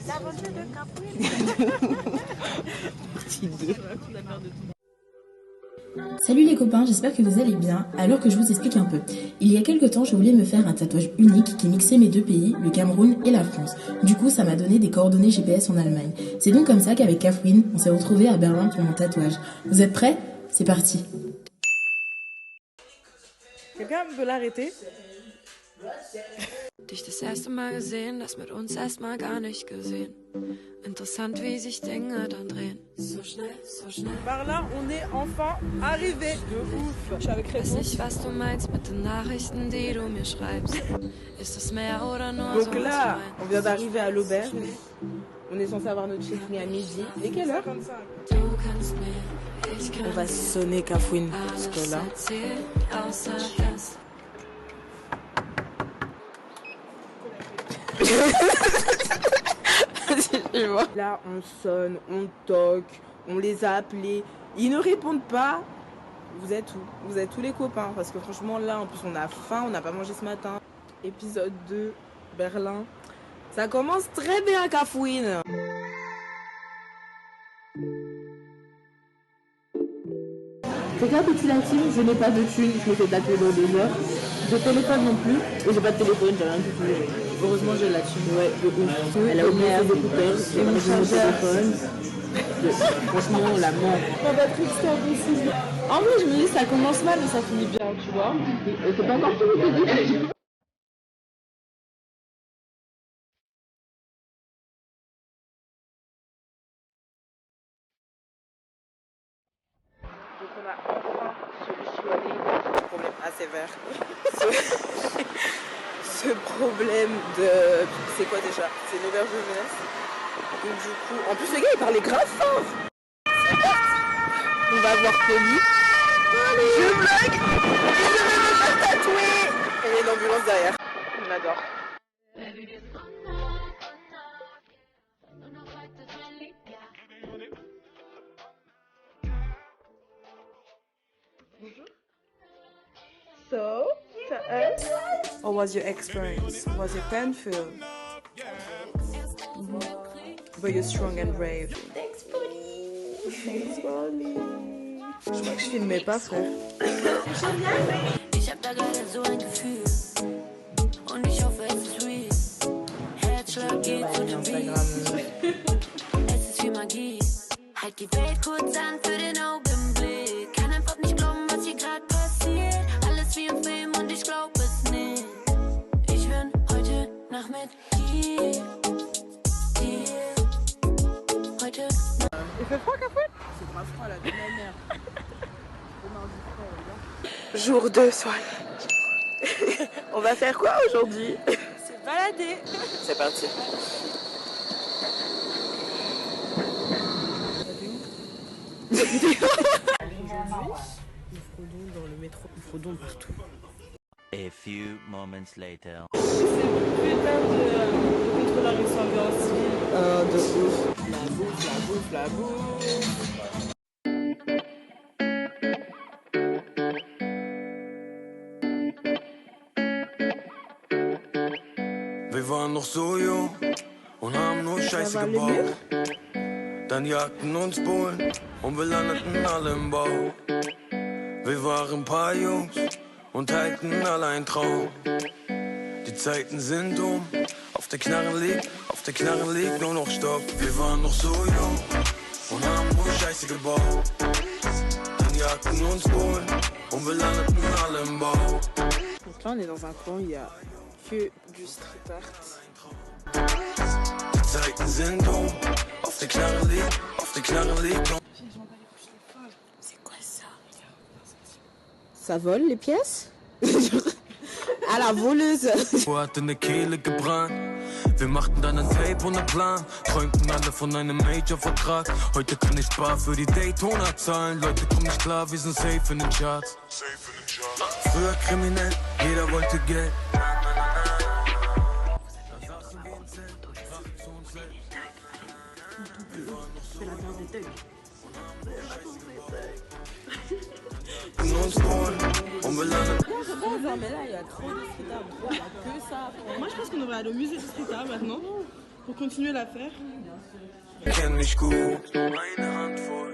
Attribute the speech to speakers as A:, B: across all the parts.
A: L'aventure de Capri.
B: Partie 2.
C: Salut les copains, j'espère que vous allez bien. Alors que je vous explique un peu. Il y a quelques temps, je voulais me faire un tatouage unique qui mixait mes deux pays, le Cameroun et la France. Du coup, ça m'a donné des coordonnées GPS en Allemagne. C'est donc comme ça qu'avec Kafouine, on s'est retrouvés à Berlin pour mon tatouage. Vous êtes prêts? C'est parti.
B: Quelqu'un peut l'arrêter?
D: Dich das erste Mal gesehen, das mit uns erstmal gar nicht gesehen. Interessant, wie sich Dinge dann drehen. So schnell, so schnell.
B: Par là, on est enfin arrivé. De ouf. Je suis avec
D: Weiß nicht, was du meinst mit den Nachrichten, die du mir schreibst. Ist es mehr oder nur so?
B: Donc là, on vient d'arriver à l'auberge. On est censé avoir notre check-in à midi. Et quelle heure?
D: Du kannst mir, ich kann
B: On va sonner Kafouine. Parce que là...
D: erzählen, außer das.
B: Là, on sonne, on toque, on les a appelés. Ils ne répondent pas. Vous êtes où? Vous êtes tous les copains? Parce que franchement, là, en plus, on a faim, on n'a pas mangé ce matin. Épisode 2, Berlin. Ça commence très bien, Kafouine. Récapitulatif, je n'ai pas de thune, je me fais tatouer dans 2 heures. Je téléphone non plus, et j'ai pas de téléphone, j'ai rien du tout. Heureusement, j'ai la thune. Ouais, de ouf. Elle a oublié ses écouteurs, et mon téléphone. Franchement, la mort. Ma batterie, c'est impossible. En vrai, je me dis, ça commence mal, mais ça finit bien, tu vois. C'est pas encore tout le début. Donc on a enfin solutionné ce problème assez sévère. Ce problème de... C'est quoi déjà? C'est une auberge de jeunesse. Donc du coup... En plus les gars ils parlaient grave fort. On va voir Polly. Je blague. Je vais me faire tatouer. Il y a une ambulance derrière. On adore. So, to us, what was your experience? Was it painful? But you're strong and brave. Thanks, Polly. Thanks, Polly. Je crois que je filmais pas, frère.
D: Ich hab da gerade so ein Gefühl und ich hoffe, es ist real. Herzschlag geht zu dem Beat. Es ist wie Magie. Halt die Welt kurz an für den Augenblick. Kann einfach nicht glauben, was hier gerade passiert. Alles wie im Film und ich glaub es nicht. Ich bin heute Nacht mit dir. Heute
B: Il fait froid, Kafouine? C'est grave froid, là, de ma mère. Jour 2, soirée. On va faire quoi aujourd'hui?
A: C'est balader.
B: C'est parti. Aujourd'hui, nous fraudons dans le métro, nous fraudons partout.
E: A few moments later.
B: C'est putain de contrôleur, ils sont bien aussi. De ouf. La bouffe, la bouffe, la bouffe.
F: Wir waren noch so jung und haben nur Scheiße gebaut. Dann jagten uns Bullen und wir landeten alle im Bau. Wir waren ein paar Jungs und teilten alle einen Traum. Die Zeiten sind auf der Knarre liegt nur noch Stopp. Wir waren noch so jung und haben nur Scheiße gebaut. Dann jagten uns Bullen und wir landeten alle im Bau.
B: Donc là, on est dans un coin, il y a que du street art.
F: Die Zeiten sind auf der Knarre liegt noch.
B: C'est quoi ça? Ça vole les pièces? À la voleuse.
F: Hat in der Kehle gebrannt. Wir machten dann ein Tape und einen Plan. Träumten alle von einem Major-Vertrag. Heute kann ich bar für die Daytona zahlen. Leute, komm nicht klar, wir sind safe in den Charts. Früher kriminell, jeder wollte Geld.
B: Mais là, il y a trop de street art. Il n'y a que ça. Moi, je pense qu'on devrait aller au musée du street art maintenant.
A: Pour continuer l'affaire.
F: Kenn mich gut, eine Handvoll.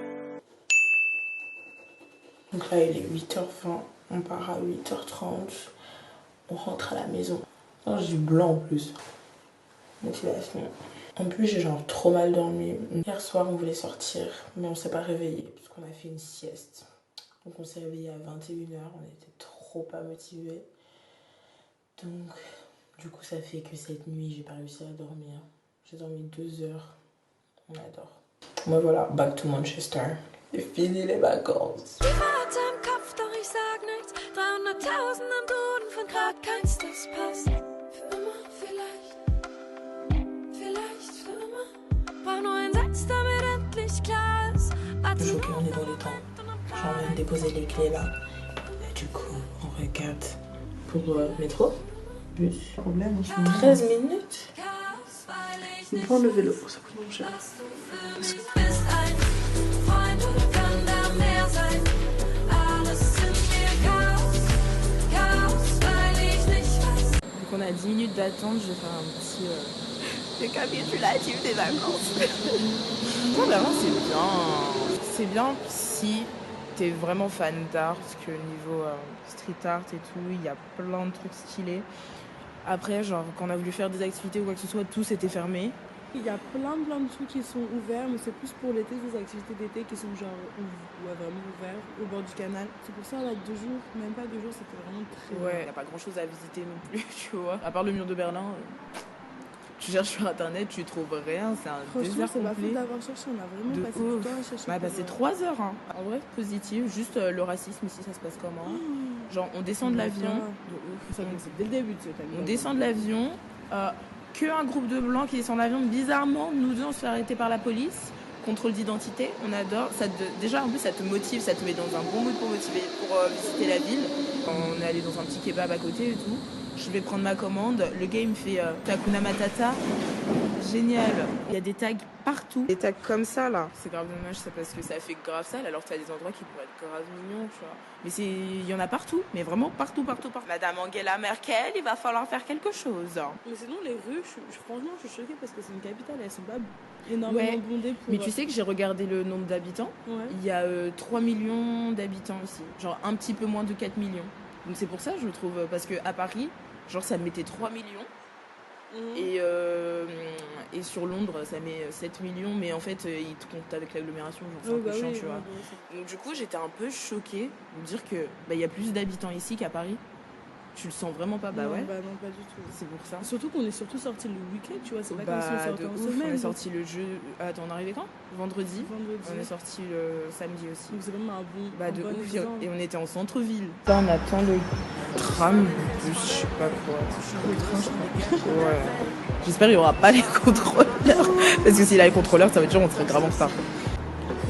C: Donc là il est 8h20, on part à 8h30, on rentre à la maison. Oh, j'ai du blanc en plus. Motivation. En plus j'ai genre trop mal dormi. Hier soir on voulait sortir mais on s'est pas réveillé parce qu'on a fait une sieste. Donc on s'est réveillé à 21h, on était trop pas motivés. Donc du coup ça fait que cette nuit j'ai pas réussi à dormir. J'ai dormi 2 heures. On adore. Moi voilà, back to Manchester. C'est fini les vacances.
D: Die Worte im Kopf, doch ich sag nichts. 300.000 am Boden, von Grad keins, das passt. Für immer, vielleicht für immer. Brauch nur einen Satz, damit endlich klar ist.
C: Je suis choquée, on est dans les temps. Genre, on vient de déposer les clés là. Et du coup, on regarde pour métro, bus.
B: Problème,
C: 13 minutes.
B: On prend le vélo, ça coûte moins cher.
D: Bist ein Freund oder kann da mehr sein? Alles in mir Chaos, Chaos, weil ich nicht weiß.
B: Donc on a 10 minutes d'attente, je vais faire un petit récapitulatif des vacances. Non, vraiment c'est bien. C'est bien si t'es vraiment fan d'art, parce que niveau street art et tout, il y a plein de trucs stylés. Après, genre, quand on a voulu faire des activités ou quoi que ce soit, tout s'était fermé.
A: Il y a plein de trucs qui sont ouverts, mais c'est plus pour l'été, des activités d'été qui sont genre vraiment ouvertes au bord du canal. C'est pour ça, là, 2 jours, même pas 2 jours, c'était vraiment très...
B: Ouais, il n'y a pas grand chose à visiter non plus, tu vois. À part le mur de Berlin, tu cherches sur internet, tu trouves rien, c'est un désert
A: c'est pas
B: complet.
A: faute d'avoir cherché, on a vraiment
B: De
A: passé
B: ouf.
A: du temps à chercher.
B: On a passé 3 heures, hein. En vrai, positif, juste le racisme ici, ça se passe comment? Genre, on descend de l'avion.
A: De ouf, ça commence dès le début de ce thème.
B: On descend de l'avion, qu'un groupe de blancs qui descend de l'avion. Bizarrement, nous deux, on se fait arrêter par la police. Contrôle d'identité, on adore. Déjà, en plus, ça te motive, ça te met dans un bon mood pour visiter la ville. On est allé dans un petit kebab à côté et tout. Je vais prendre ma commande. Le gars, il me fait Hakuna Matata. Génial. Il y a des tags partout. Des tags comme ça, là. C'est grave dommage, c'est parce que ça fait grave sale, alors que t'as des endroits qui pourraient être grave mignons, tu vois. Mais il y en a partout, mais vraiment partout. Madame Angela Merkel, il va falloir faire quelque chose.
A: Mais sinon, les rues, franchement, je suis choquée parce que c'est une capitale, elles sont pas énormément bondées pour...
B: Mais tu sais que j'ai regardé le nombre d'habitants.
A: Ouais.
B: Il y a 3 millions d'habitants ici. Genre un petit peu moins de 4 millions. Donc c'est pour ça, je trouve, parce qu'à Paris, genre ça mettait 3 millions. Et sur Londres ça met 7 millions, mais en fait ils te comptent avec l'agglomération, genre c'est un peu chiant, tu vois. Donc du coup j'étais un peu choquée de me dire que il y a plus d'habitants ici qu'à Paris. Tu le sens vraiment pas? Bah
A: non,
B: ouais.
A: Bah non, pas du tout.
B: C'est pour ça.
A: Surtout qu'on est surtout sorti le week-end, tu vois, c'est pas
B: Bah,
A: comme si on sortait en semaine.
B: On est sorti le jeu. Attends, on est arrivé quand? Vendredi. On est sorti le samedi aussi.
A: Donc c'est vraiment un bon.
B: Bah
A: un
B: de
A: bon
B: ouf.
A: exemple.
B: Et on était en centre-ville. Là on attend le tram, bus, je sais pas quoi.
A: Le train, je crois.
B: Ouais. J'espère qu'il n'y aura pas les contrôleurs. Parce que s'il y a les contrôleurs, ça veut dire qu'on serait grave en retard.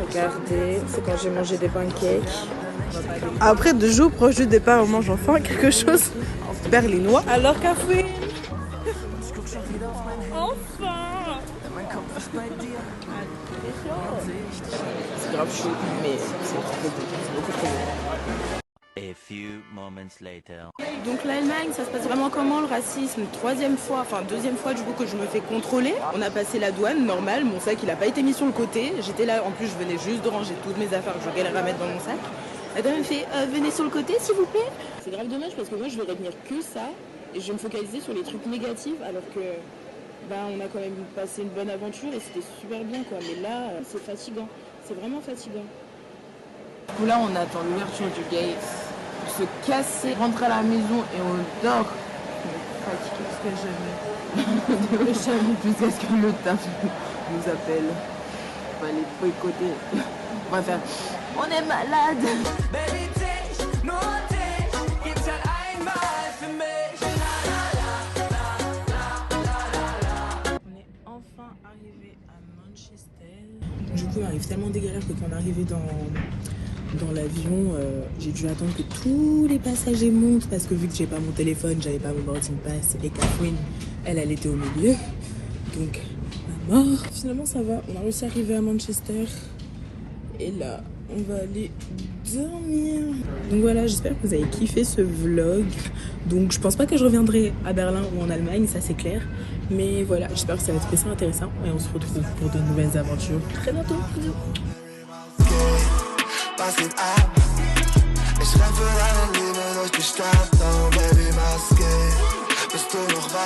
B: Regardez, c'est quand j'ai mangé des pancakes.
A: Après 2 jours proche du départ, on mange enfin quelque chose berlinois. Alors café. Enfin.
B: C'est grave chaud, mais c'est beaucoup trop bon.
E: A few moments later.
B: Donc l'Allemagne, ça se passe vraiment comment le racisme? Deuxième fois du coup que je me fais contrôler. On a passé la douane, normal, mon sac il a pas été mis sur le côté. J'étais là, en plus je venais juste de ranger toutes mes affaires que je galère à mettre dans mon sac. La dame me fait venez sur le côté s'il vous plaît. C'est grave dommage parce que moi je vais retenir que ça et je vais me focaliser sur les trucs négatifs alors que on a quand même passé une bonne aventure et c'était super bien quoi. Mais là c'est fatigant, c'est vraiment fatigant. Du coup là on attend l'ouverture du gate pour se casser, rentrer à la maison et on dort. Fatigué jamais jusqu'à ce que le taf nous appelle. On va les boycotter. On va faire on est malade. On est enfin arrivé à Manchester. Du coup on arrive tellement des galères que quand on est arrivé dans l'avion, j'ai dû attendre que tous les passagers montent parce que vu que j'ai pas mon téléphone, j'avais pas mon boarding pass et Catherine, elle était au milieu. Donc, à mort. Finalement, ça va. On a réussi à arriver à Manchester. Et là, on va aller dormir. Donc voilà, j'espère que vous avez kiffé ce vlog. Donc, je pense pas que je reviendrai à Berlin ou en Allemagne, ça c'est clair.
C: Mais voilà, j'espère que ça va être assez intéressant et on se retrouve pour de nouvelles aventures très bientôt. Bisous.
G: Ich renn für deine Liebe durch die Stadt, oh Baby, Maske, bist du noch wach?